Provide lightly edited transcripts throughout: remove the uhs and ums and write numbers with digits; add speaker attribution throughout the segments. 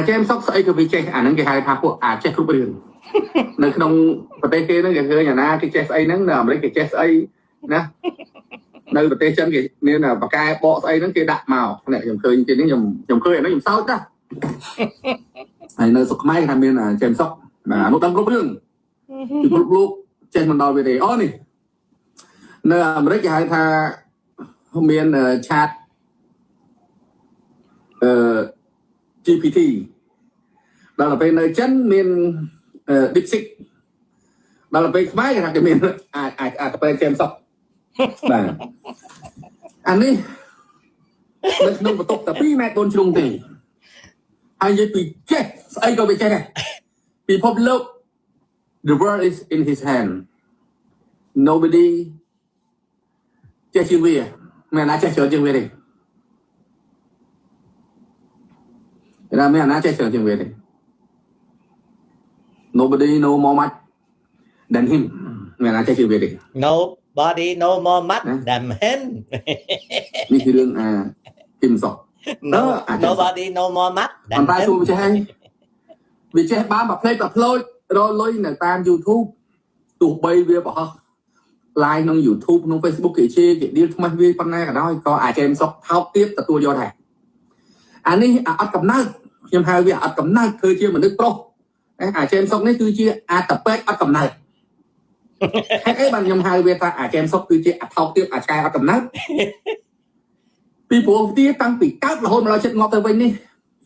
Speaker 1: ចេះសក់ស្អីក៏វាចេះអាហ្នឹងគេហៅថាពួកចេះគ្រប់រឿងនៅក្នុងប្រទេសគេហ្នឹងគេឃើញអាណាគេចេះស្អីហ្នឹងនៅអាមេរិកគេចេះស្អីណានៅប្រទេសចិនគេមានបកកែបកស្អីហ្នឹងគេដាក់មកនេះខ្ញុំឃើញទីនេះខ្ញុំឃើញអាហ្នឹងខ្ញុំសោចណាហើយនៅស្រុកខ្មែរគេថាមានចេះសក់បាទអានោះដឹងគ្រប់រឿងពីគ្រប់លោកចេះមិនដល់វាទេអូនេះនៅអាមេរិកគេហៅថាមានឆាតGPT ដល់ទៅពេលនៅចិនមាន DeepSeek ដល់ទៅពេលខ្មែរគេថាគេមានអាចទៅពេលចេះសក់បាទអានេះនៅក្នុងបន្ទប់តែ2ម៉ែត្រ4ជ្រុងទេហើយនិយាយពីចេះស្អីក៏វាចេះដែរពិភពលោក the world is in his hand nobody ចេះជាងវាមិនអាចចេះច្រើនជាងវាទេតែមិនអាចចេះច្រើនជាងវាទេ nobody know more much than him មិនអាចចេះជាងវាទេ
Speaker 2: nobody know more much than him
Speaker 1: នេះគឺរឿងគឹមសក់
Speaker 2: nobody know more much than him
Speaker 1: តែទូវាចេះហើយវាចេះបានប្រផ្លេចប្រផ្លោចរលុយនៅតាម YouTube ទោះបីវាប្រហោះ live ក្នុង YouTube ក្នុង Facebook គេជេរគេដៀលថ្មីវាប៉ុណ្ណាក៏ដោយក៏ចេះសក់ថោកទៀតទទួលយកដែរអានេះអត់កំណើតខ្ញុំហៅវាអត់កំណើតធ្វើជាមនុស្សប្រុសចេះសក់នេះគឺជាតពេកអត់កំណើតហេតុអីបានខ្ញុំហៅវាថាចេះសក់គឺជាថោកទៀតឆ្កែអត់កំណើតពីព្រោះវាតាំងពីកើតរហូតមកដល់ចិត្តងាប់ទៅវិញនេះ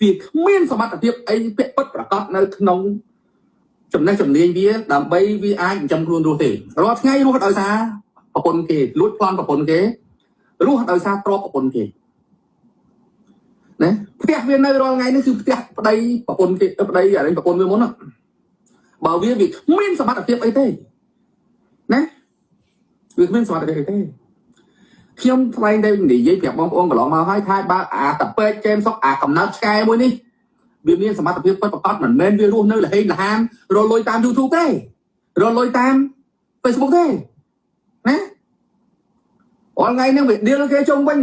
Speaker 1: វាគ្មានសមត្ថភាពអីពាក់ពិតប្រកបនៅក្នុងចំណេះជំនាញវាដើម្បីវាអាចចិញ្ចឹមខ្លួនរស់ទេរាល់ថ្ងៃរស់ដោយសារប្រពន្ធគេលួចប្លន់ប្រពន្ធគេរស់ដោយសារទ្រព្យប្រពន្ធគេណាផ្ទះវានៅរាល់ថ្ងៃនេះគឺផ្ទះប្តីប្រពន្ធគេប្តីអានេះប្រពន្ធវាមុនបើវាគ្មានសមត្ថភាពអីទេណាវាគ្មានសមត្ថភាពអីទេខ្ញុំថ្លែងតែនិយាយប្រាប់បងប្អូនកន្លងមកហើយថាបើតពេកចេមសុកកំណើតឆ្កែមួយនេះវាមានសមត្ថភាពពិតប្រាកដមិនមែនវារស់នៅលហេងលហាមរលុយតាម YouTube ទេរលុយតាម Facebook ទេណាអនឡាញហ្នឹងវាឌីលគេជុំវិញ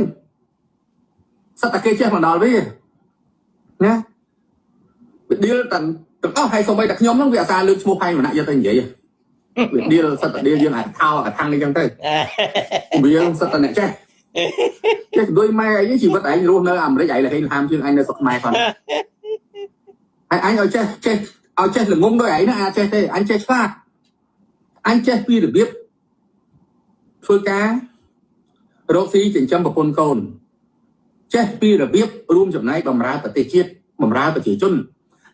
Speaker 1: សិតតែគេចេះមកដល់វាណាវាឌីលទាំងអស់ហើយសូម្បីតែខ្ញុំហ្នឹងវាអាសាលើកឈ្មោះផែនវណ្ណៈយកទៅនិយាយវាឌីលសិតតែឌីលយើងអាចថោកថាំងនេះចឹងទៅវាសិតតែអ្នកចេះដូចម៉ែអីជីវិតឯងរស់នៅអាមេរិកឯងលហេងលហាមជាងឯងនៅស្រុកខ្មែរផងហើយអញឲ្យចេះល្ងងដោយឯងណាអាចចេះទេអញចេះឆ្លាតអញចេះពីរបៀបធ្វើការរកស៊ីចិញ្ចឹមប្រពន្ធកូនចេះពីរបៀបរួមចំណែកបម្រើប្រទេសជាតិបម្រើប្រជាជន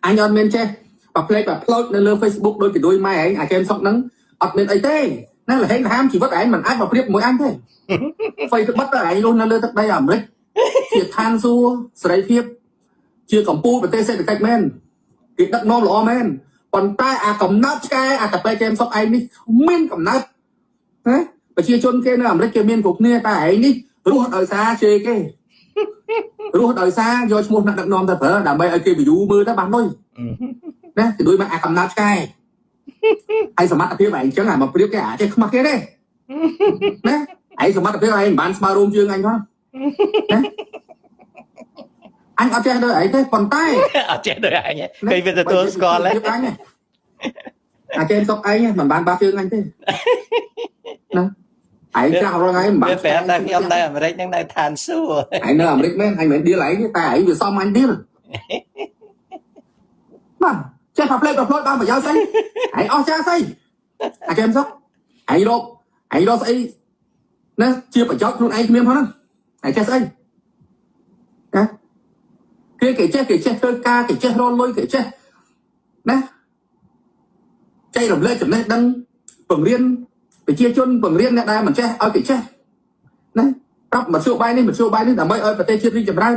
Speaker 1: អញអត់មានចេះប្រផ្លេចប្រផ្លោចនៅលើ Facebook ដូចគេដូចម៉ែឯងចេះសុកហ្នឹងអត់មានអីទេណាលហេងលហាមជីវិតឯងមិនអាចមកប្រៀបមួយអញទេអ្វីទៅបិទតែឯងរស់នៅលើទឹកដីអាមេរិកជាឋានសួគ៌សេរីភាពជាកម្ពុជាប្រទេសសេដ្ឋកិច្ចមែនគេដឹកនាំល្អមែនប៉ុន្តែកំណើតឆ្កែតពេចេមសុកឯងនេះមានកំណើតណាប្រជាជនគេនៅអាមេរិកគេមានគ្រប់គ្នាតែឯងនេះរស់ដោយសារជេរគេរស់ដោយសារយកឈ្មោះអ្នកដឹកនាំទៅប្រើដើម្បីឲ្យគេ view មើលទៅបានលុយណាគេដូចមកកំណើតឆ្កែហើយសមត្ថភាពឯងចឹងមកប្រៀបគេចេះខ្មាស់គេទេណាឯងសមត្ថភាពឯងមិនបានស្មើរួមជើងអញផងណាអញអត់ចេះដូចឯងទេប៉ុន្តែ
Speaker 2: អត់ចេះដូចឯងគេវាទទួលស្គាល់ហើយ
Speaker 1: ចេះសុកឯងមិនបានបាក់ជើងអញទេណាឯងចាស់រងឯងមិនបាន
Speaker 2: ប្រាប់តែខ្ញុំនៅអាមេរិកហ្នឹងនៅឋានសួគ៌
Speaker 1: ឯងនៅអាមេរិកមែនឯងមិនឌីលឯងតែឯងវាសមអញឌីលបាទចេះប្រផ្លេចប្រផ្លោចបានប្រយោជន៍ស្អីឯងអស់ចាស្អីចេះសុកឯងរកស្អីណាជាប្រយោជន៍ខ្លួនឯងគ្មានផងហ្នឹងឯងចេះស្អីណាគេចេះធ្វើការគេចេះរលុយគេចេះណាចែករំលែកចំណេះដឹងបង្រៀនប្រជាជនបង្រៀនអ្នកដែលមិនចេះឲ្យគេចេះណាប្រាប់មធ្យោបាយនេះដើម្បីឲ្យប្រទេសជាតិរីកចម្រើន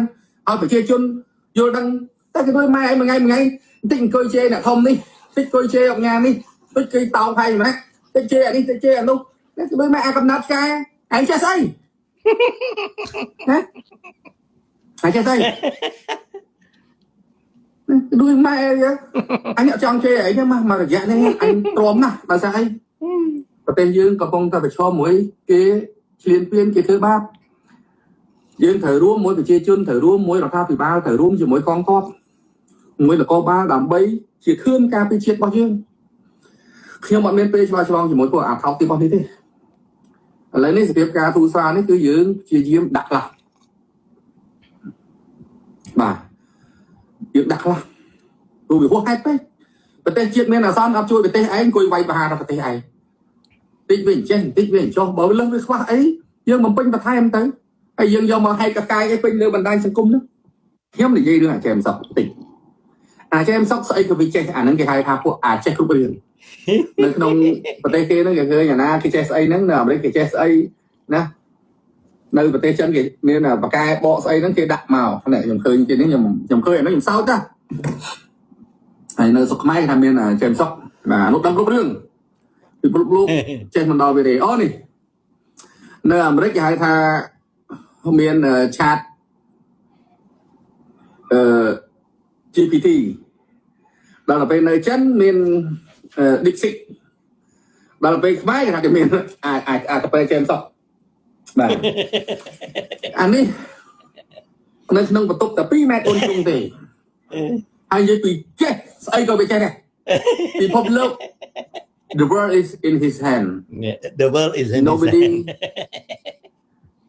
Speaker 1: ឲ្យប្រជាជនយល់ដឹងតែគេដូចម៉ែឯងមួយថ្ងៃបន្តិចអង្គុយជេរអ្នកធំនេះតិចអង្គុយជេរអង្គញានេះតិចគេតោងផៃម្នាក់តិចជេរអានេះតិចជេរអានោះគេដូចម៉ែកំណត់ឆ្កែឯងចេះស្អីណាឯងចេះស្អីដូចម៉ែអញអត់ចង់ជេរអីទេមករយៈនេះអញទ្រាំណាស់ដោយសារអីប្រទេសយើងកំពុងតែប្រឈមមួយគេឆ្លៀនពៀនគេធ្វើបាបយើងត្រូវរួមមួយប្រជាជនត្រូវរួមមួយរដ្ឋាភិបាលត្រូវរួមជាមួយកងទ័ព មួយនគរបាលដើម្បីជាខឿនការពារជាតិរបស់យើងខ្ញុំអត់មានពេលឆ្លងជាមួយពួកអាថោកទីរបស់នេះទេឥឡូវនេះសភាពការទូសារនេះគឺយើងជាយាមដាក់ខ្លះបាទយើងដាក់ខ្លះព្រោះវាហួសហេតុពេកប្រទេសជាតិមានអាសន្នអត់ជួយប្រទេសឯងអង្គុយវាយប្រហារប្រទេសឯងតិចវាអញ្ចឹងតិចវាអញ្ចោះបើលើសវាខ្វះអីយើងបំពេញបន្ថែមទៅហើយយើងយកមកហែកកកាយឲ្យពេញលើបណ្ដាញសង្គមនោះខ្ញុំនិយាយរឿងអាចេមសុកតិចអាចេមសុកស្អីក៏វាចេះអាហ្នឹងគេហៅថាពួកអាចេះគ្រប់រឿងនៅក្នុងប្រទេសគេហ្នឹងគេឃើញអាណាគេចេះស្អីហ្នឹងនៅអាមេរិកគេចេះស្អីណានៅប្រទេសចិនគេមានបកកែបកស្អីហ្នឹងគេដាក់មកខ្ញុំឃើញគេនេះខ្ញុំឃើញអាហ្នឹងខ្ញុំសោកណាហើយនៅស្រុកខ្មែរគេថាមានចេមសុកបាទអនុដឹងគ្រប់រឿងពីគ្រប់លោកចេះមិនដល់វីដេអូនេះនៅអាមេរិកគេហៅថាមានឆាតGPT ដល់ទៅពេលនៅចិនមាន DeepSeek ដល់ទៅពេលខ្មែរគេថាគេមានអាចទៅពេលចេមសុកបាទអានេះនៅក្នុងបន្ទប់តែ2ម៉ែត្រ4ជ្រុងទេហើយនិយាយពីចេះស្អីក៏វាចេះដែរពិភពលោក The world is in his hand
Speaker 2: The world is in
Speaker 1: nobody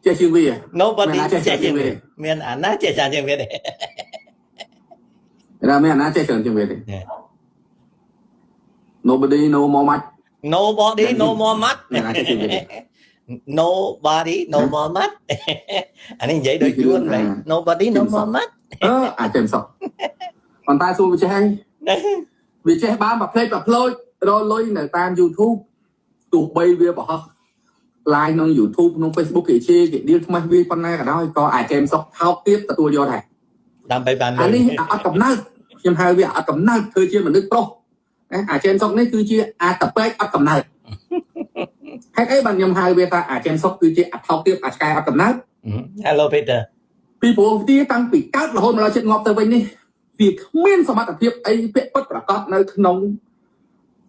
Speaker 1: ចេះជាងវា
Speaker 2: Nobody ចេះជាងវាមានអាណាចេះជាងវាទេ
Speaker 1: មានអាណាចេះជាងវាទេ Nobody no more much
Speaker 2: Nobody no more much Nobody no more much អានេះនិយាយដូចយួនហ្នឹង Nobody no more much
Speaker 1: អាចចេះសុកប៉ុន្តែសួរវាចេះហើយវាចេះបានប្រភេទប្រផ្លោចរលុយនៅតាម YouTube ទោះបីវាប្រហោះ live ក្នុង YouTube ក្នុង Facebook គេជេរគេដៀលថ្មីវាប៉ុណ្ណាក៏ដោយក៏អាចចេះសុកថោកទៀតទទួលយកដែរ
Speaker 2: ដើម្បីបាន
Speaker 1: អានេះអត់កំណើតខ្ញុំហៅវាអត់កំណើតធ្វើជាមនុស្សប្រុសអាចេមសុកនេះគឺជាអាតពេកអត់កំណើតហេតុអីបានខ្ញុំហៅវាថាអាចេមសុកគឺជាអថោកទៀតអាឆ្កែអត់កំណើត
Speaker 2: Hello Peter
Speaker 1: ពីព្រោះវាតាំងពីកើតរហូតមកដល់ចិត្តងាប់ទៅវិញនេះវាគ្មានសមត្ថភាពអីពាក់ពិតប្រកបនៅក្នុង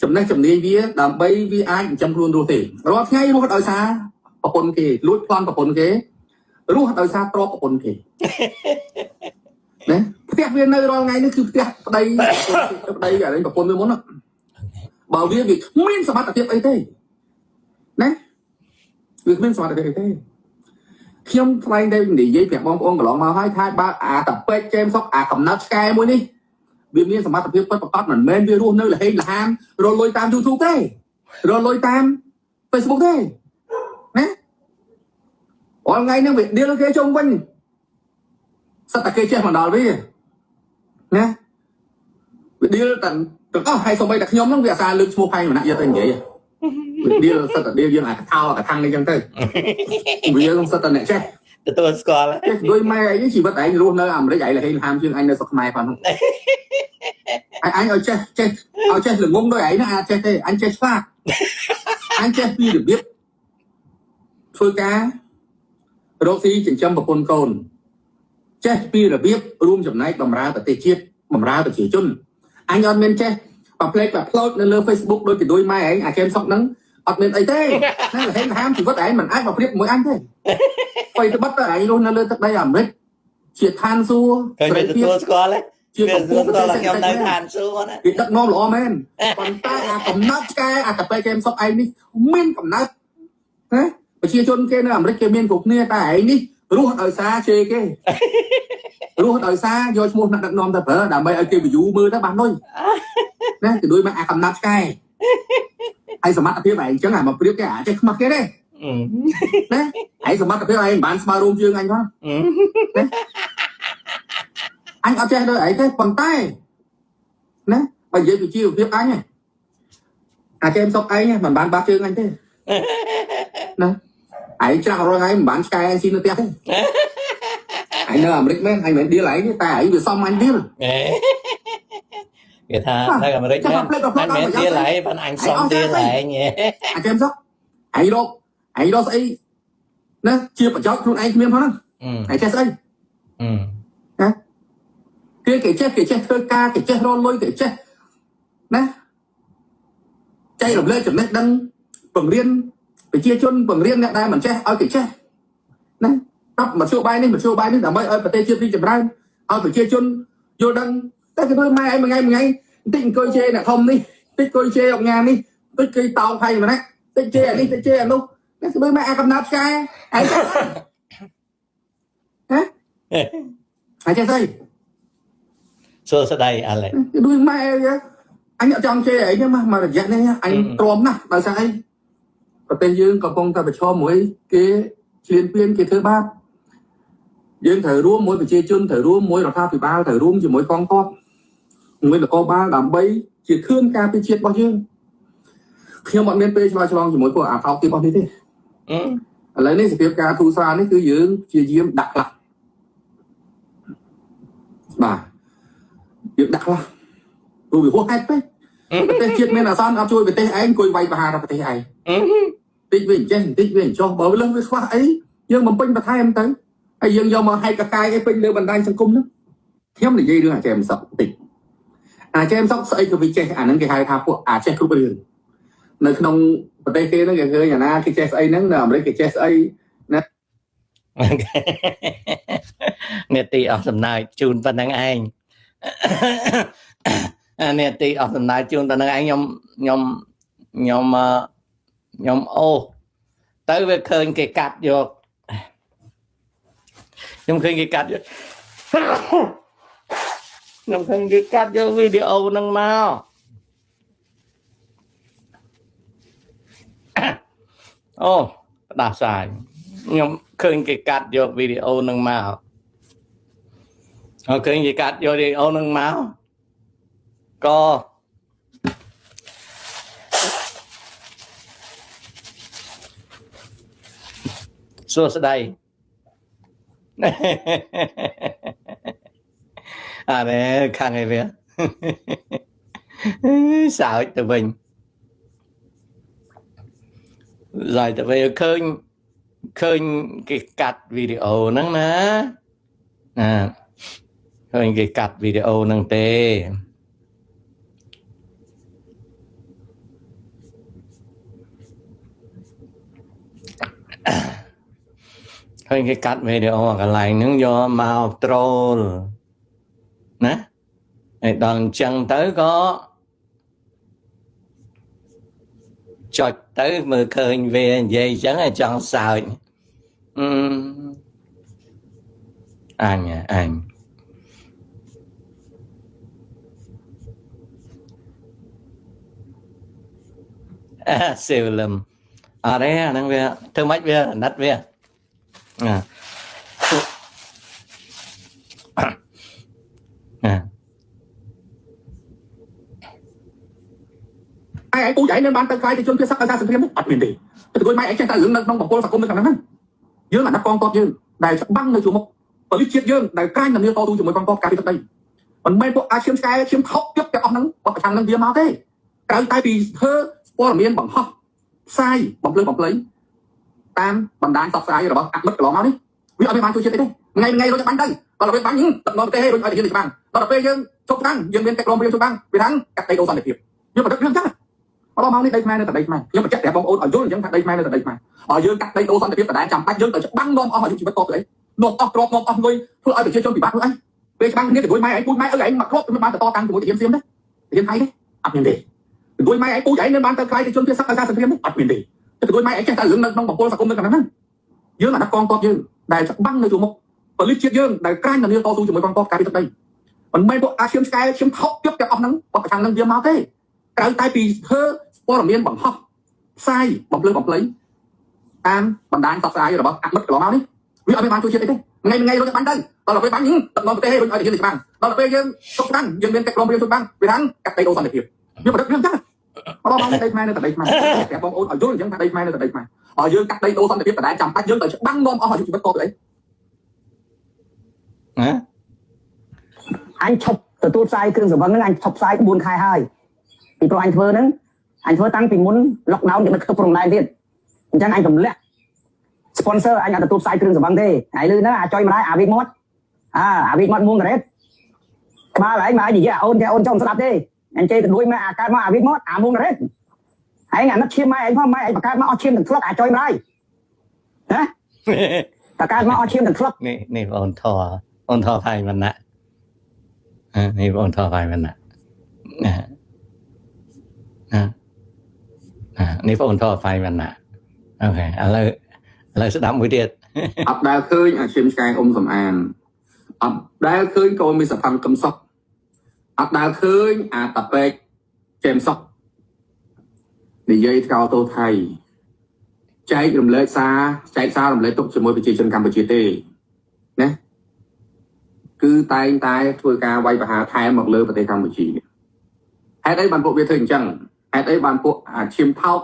Speaker 1: ចំណេះជំនាញវាដើម្បីវាអាចចិញ្ចឹមខ្លួនរស់ទេរាល់ថ្ងៃរស់ដោយសារប្រពន្ធគេលួចប្លន់ប្រពន្ធគេរស់ដោយសារទ្រព្យប្រពន្ធគេណាផ្ទះវានៅរាល់ថ្ងៃនេះគឺផ្ទះប្តីអានេះប្រពន្ធវាមុនបើវាគ្មានសមត្ថភាពអីទេណាវាគ្មានសមត្ថភាពអីទេខ្ញុំថ្លែងតែនិយាយប្រាប់បងប្អូនកន្លងមកហើយថាបើអាតពេកចេមសុកអាកំណត់ឆ្កែមួយនេះវាមានសមត្ថភាពពិតប្រាកដមិនមែនវារស់នៅលហេងលហាមរលុយតាម YouTube ទេរលុយតាម Facebook ទេណាអល់ថ្ងៃហ្នឹងវាដៀលគេជុំវិញសិតតែគេចេះមកដល់វាណាវាដៀលទាំងអស់ហើយសូម្បីតែខ្ញុំហ្នឹងវាអាសាលើកឈ្មោះផែងម្នាក់យកទៅនិយាយវាដៀលសិតតែដៀលយើងអាកថាកថាំងនេះចឹងទៅវាយើងសិតតែអ្នកចេះ
Speaker 2: ទទួលស្គាល់
Speaker 1: ចេះដោយម៉ែឯងជីវិតឯងរស់នៅអាមេរិកឯងលហេងលហាមជាងឯងនៅស្រុកខ្មែរផងឯងឲ្យចេះល្ងងដោយឯងណាអាចចេះទេអញចេះឆ្លាតអញចេះពីរបៀបធ្វើការរកស៊ីចិញ្ចឹមប្រពន្ធកូនចេះពីរបៀបរួមចំណែកបម្រើប្រទេសជាតិបម្រើប្រជាជនអញអត់មានចេះប្រផ្លេចប្រផ្លោចនៅលើ Facebook ដូចពីម៉ែឯងអាចេមសុកហ្នឹងអត់មានអីទេណាលហេងលហាមជីវិតឯងមិនអាចមកប្រៀបជាមួយអញទេបើទៅបិទទៅឯងរស់នៅលើទឹកដីអាមេរិកជាឋានសួគ៌
Speaker 2: ឃើញវាទទួលស្គាល់ទេជាកំពុងតើខ្ញុំនៅឋានសួគ៌ណា
Speaker 1: វាដឹកនាំល្អមែនប៉ុន្តែអាកំណត់ឆ្កែអាតពេចេមសុកឯងនេះមានកំណត់ណាប្រជាជនគេនៅអាមេរិកគេមានគ្រប់គ្នាតែឯងនេះរស់ដោយសារជេរគេរស់ដោយសារយកឈ្មោះអ្នកដឹកនាំទៅប្រើដើម្បីឲ្យគេ view មើលទៅបានលុយណាគឺដូចមកអាកំណត់ឆ្កែហើយសមត្ថភាពឯងអញ្ចឹងអាមកប្រៀបគេអាចចេះខ្មាស់គេទេណាឯងសមត្ថភាពឯងមិនបានស្មើរួមជាងអញផងអញអត់ចេះដូចឯងទេប៉ុន្តែណាបើនិយាយពីជីវភាពអញអាចេមសុកឯងមិនបានបាក់ជើងអញទេណាឯងច្រាស់រាល់ថ្ងៃមិនបានឆ្កែស៊ីនៅផ្ទះទេឯងនៅអាមេរិកមែនឯងមិនឌីលឯងទេតែឯងវាសមអញឌីល
Speaker 2: គេថានៅអាមេរិកមែនឌីលឯងប៉ុន្តែអញសមឌីលឯង
Speaker 1: អាចេមសុកឯងរកស្អីណាជាប្រយោជន៍ខ្លួនឯងគ្មានផងហ្នឹងឯងចេះស្អីណាគេចេះធ្វើការគេចេះរលុយគេចេះណាចែករំលែកចំណេះដឹងបង្រៀនប្រជាជនបង្រៀនអ្នកដែលមិនចេះឲ្យគេចេះណាប្រាប់មធ្យោបាយនេះដើម្បីឲ្យប្រទេសជាតិរីកចម្រើនឲ្យប្រជាជនយល់ដឹង តែគេដូចម៉ែឯងមួយថ្ងៃតិចអង្គុយជេរអ្នកធំនេះតិចអង្គុយជេរអុកញ៉ានេះតិចគេតោងផៃម្នាក់តិចជេរអានេះតិចជេរអានោះតែគេដូចម៉ែអាកំណត់ឆ្កែឯងហ៎អាចស្អី
Speaker 2: សួស្ដីអាឡែ
Speaker 1: ដូចម៉ែអញអត់ចង់ជេរអីទេមករយៈនេះអញទ្រាំណាស់ដោយសារអីប្រទេសយើងកំពុងតែប្រឈមមួយគេឆ្លៀនពៀនគេធ្វើបាបយើងត្រូវរួមមួយប្រជាជនត្រូវរួមមួយរដ្ឋាភិបាលត្រូវរួមជាមួយកងទ័ពមួយនគរបាលដើម្បីជាខឿនការពារជាតិរបស់យើងខ្ញុំអត់មានពេលឆ្លងជាមួយពួកអាថោកទីរបស់នេះទេឥឡូវនេះសភាពការទូស្រានេះគឺយើងជាយាមដាក់ខ្លះបាទយើងដាក់ខ្លះព្រោះវាហួសហេតុពេកប្រទេសជាតិមានអាសន្នអត់ជួយប្រទេសឯងអង្គុយវាយប្រហារប្រទេសឯងតិចវាអញ្ចេះតិចវាអញ្ចោះបើលើវាខ្វះអីយើងបំពេញបន្ថែមទៅហើយយើងយកមកហែកកកាយឲ្យពេញលើបណ្ដាញសង្គមហ្នឹងខ្ញុំនិយាយរឿងអាចេមសុកតិចអាចេមសុកស្អីក៏វាចេះអាហ្នឹងគេហៅថាពួកអាចេះគ្រប់រឿងនៅក្នុងប្រទេសគេហ្នឹងគេឃើញអាណាគេចេះស្អីហ្នឹងនៅអាមេរិកគេចេះស្អីណា
Speaker 2: នេតិអស់សំណើចជូនប៉ុណ្្នឹងឯងនេតិអស់សំណើចជូនប៉ុណ្្នឹងឯងខ្ញុំអូទៅវាឃើញគេកាត់យកខ្ញុំឃើញគេកាត់យកខ្ញុំឃើញគេកាត់យកវីដេអូហ្នឹងមកអូផ្ដាសាយខ្ញុំឃើញគេកាត់យកវីដេអូហ្នឹងមកឃើញគេកាត់យកវីដេអូហ្នឹងមកក៏សួស្ដីអានេះខាងឯវាសើចទៅវិញឡើយទៅវិញឃើញគេកាត់វីដេអូហ្នឹងណាឃើញគេកាត់វីដេអូហ្នឹងទេឃើញគេកាត់វីដេអូកន្លែងហ្នឹងយកមកត្រូលណាហើយដល់អញ្ចឹងទៅក៏ចុចទៅមើលឃើញវានិយាយអញ្ចឹងឲ្យចង់សើចអញសេវលឹមអរេអាហ្នឹងវាធ្វើម៉េចវាអាណិតវា
Speaker 1: ឯងពូចឯងនៅបានទៅកាយទៅជនភាសាការសង្គ្រាមអត់មានទេទៅគួយម៉ែឯងចេះតែរឿងនៅក្នុងបង្គោលសង្គមនៅខាងហ្នឹងយើងអាណត្តិកងទ័ពយើងដែលច្បាំងនៅជួរមុខប៉ូលីសជាតិយើងដែលក្រាញនានាតស៊ូជាមួយកងទ័ពការពារទឹកដីមិនមែនពួកអាឈាមឆ្កែឈាមខុសទៀតទាំងអស់ហ្នឹងបោះប្រឆាំងនឹងវាមកទេក្រៅតែពីធ្វើព័ត៌មានបង្ហោះផ្សាយបំភ្លឺបំភ្លៃតាមបណ្ដាញផ្សព្វផ្សាយរបស់អាមិត្តកន្លងមកនេះវាអត់មានបានជួយជាតិអីទេថ្ងៃរត់បាញ់ទៅដល់ពេលបាញ់ទឹកមកប្រទេសឲ្យរុញឲ្យទៅច្បាំងដល់ពេលយើងជប់តាំងយើងមានកិច្ចព្រមព្រៀងជប់តាំងវាថាកាត់ដីដូរសន្តិភាពយើងប្រឌិតរឿងចឹងដល់មកនេះដីខ្មែរនៅតែដីខ្មែរខ្ញុំបញ្ជាក់ប្រាប់បងប្អូនឲ្យយល់អញ្ចឹងថាដីខ្មែរនៅតែដីខ្មែរឲ្យយើងកាត់ដីដូរសន្តិភាពដដែលចាំបាច់យើងទៅច្បាំងនាំអស់អាយុជីវិតតទៅអីនាំអស់ទ្រព្យនាំអស់លុយធ្វើឲ្យប្រជាជនពិបាកធ្វើអីពេលច្បាំងគ្នាទៅមួយម៉ែឯងពូជម៉ែឲ្យឯងមកគ្រាប់ទៅបានតតាំងជាមួយទាហានសៀមទេទាហានថៃទេអត់មានទេទៅមួយម៉ែឯងពូជឯងនៅបានទៅក្លាយទៅជនភាសាការសង្គ្រាមអត់មានទេទៅមួយម៉ែឯងចេះតែរឿងនៅក្នុងបង្គោលសង្គមនៅខាងហ្នឹងយើងអាណត្តិកងទ័ពយើងដែលច្បាំងនៅជួរមុខប៉ូលីសជាតិយើងដែលក្រាញនានាតស៊ូជាមួយកងទ័ពការពារទឹកដីមិនមែនពួកអាឈាមឆ្កែឈាមខុសទៀតទាំងអស់ហ្នឹងបោះប្រឆាំងនឹងវាមកទេក្រៅតែពីធ្វើព័ត៌មានបង្ហោះផ្សាយបំភ្លឺបំភ្លៃតាមបណ្ដាញផ្សព្វផ្សាយរបស់អាមិត្តកន្លងមកនេះវាអត់មានបានជួយជាតិអីទេថ្ងៃរត់បាញ់ទៅដល់ពេលបាញ់ទឹកមកប្រទេសឲ្យរុញឲ្យទៅច្បាំងដល់ពេលយើងជប់តាំងយើងមានកិច្ចព្រមព្រៀងជប់តាំងវាថាកាត់ដីដូរសន្តិភាពវាប្រឌិតរឿងចឹងដល់មកដីខ្មែរនៅតែដីខ្មែរប្រាប់បងប្អូនឲ្យយល់អញ្ចឹងថាដីខ្មែរនៅតែដីខ្មែរឲ្យយើងកាត់ដីដូរសន្តិភាពដដែលចាំបាច់យើងទៅច្បាំងនាំអស់អាយុជីវិតតទៅអី
Speaker 3: អញឈប់ទទួលផ្សាយគ្រឿងសង្វឹងហ្នឹងអញឈប់ផ្សាយ4ខែហើយពីព្រោះអញធ្វើហ្នឹងអញធ្វើតាំងពីមុន lockdown គេដឹកខ្ទប់ព្រំដែនទៀតអញ្ចឹងអញទម្លាក់ sponsor អញអត់ទទួលផ្សាយគ្រឿងសង្វឹងទេហើយលឺណាអាចុយម្ដាយអាវិកមាត់អាវិកមាត់មួងការ៉េតក្បាលឯងមកនិយាយអូនចង់ស្ដាប់ទេអញចេះទៅដួយមកអាកើតមកអាវិកមាត់អាមួងការ៉េតហើយអាណិតឈាមម៉ែឯងផងម៉ែឯងបង្កើតមកអស់ឈាមទាំងធ្លុកអាចុយម្ដាយណាបង្កើតមកអស់ឈាមទាំងធ្លុក
Speaker 2: នេះបងអូនធរផៃមិនណា នេះបងថតឲ្យមិនណានេះបងថតឲ្យមិនណាអូខេឥឡូវស្ដាប់មួយទៀត
Speaker 1: អត់ដែលឃើញអាឈាមឆ្កែអ៊ំសំអានអត់ដែលឃើញកូនមានសកម្មកំសុកអត់ដែលឃើញអាតាពេកចេមសុកនិយាយថ្កោលទោសថៃចែករំលែកសាររំលែកទុកជាមួយប្រជាជនកម្ពុជាទេណាគឺតែងតែធ្វើការវាយប្រហារថែមមកលើប្រទេសកម្ពុជាហេតុអីបានពួកវាធ្វើអញ្ចឹងហេតុអីបានពួកអាឈាមថោក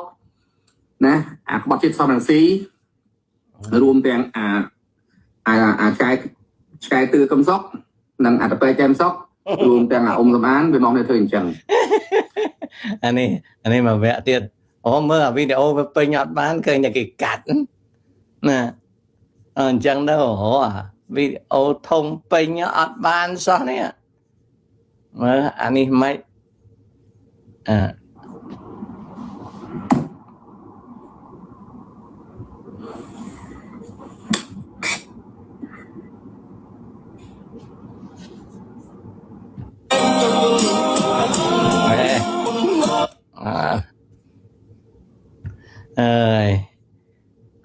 Speaker 1: ណាអាក្បត់ជាតិសំរងស៊ីរួមទាំងអាឆ្កែទឿកំសុកនិងអាតពេចែមសុករួមទាំងអាអ៊ុំសំអានវាមកនេះធ្វើអញ្ចឹង
Speaker 2: អានេះមកវគ្គទៀតអូមើលអាវីដេអូវាពេញអត់បានឃើញតែគេកាត់ណាអញ្ចឹងទៅវីដេអូធំពេញអត់បានសោះនេះមើលអានេះមិន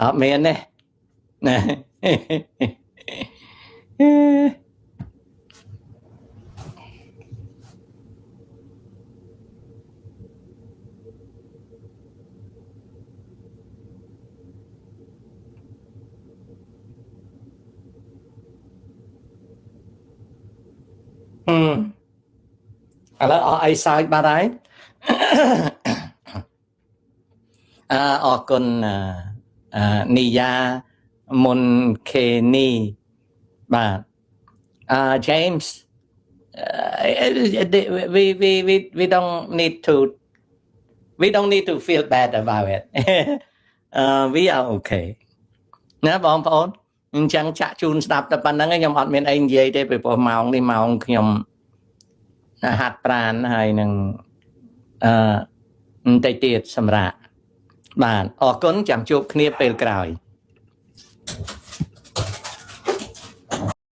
Speaker 2: អត់មានទេណាឥឡូវអស់អីសើចបាត់ហើយអរគុណនីយ៉ាមុនខេនីបាទ James we don't need to feel bad about it we are okay ណាបងប្អូនអញ្ចឹងចាក់ជូនស្ដាប់តែប៉ុណ្្នឹងខ្ញុំអត់មានអីនិយាយទេពីព្រោះម៉ោងនេះម៉ោងខ្ញុំហាត់ប្រាណហើយនឹងបន្តិចទៀតសម្រាប់បាទអរគុណចាំជួបគ្នាពេលក្រោយ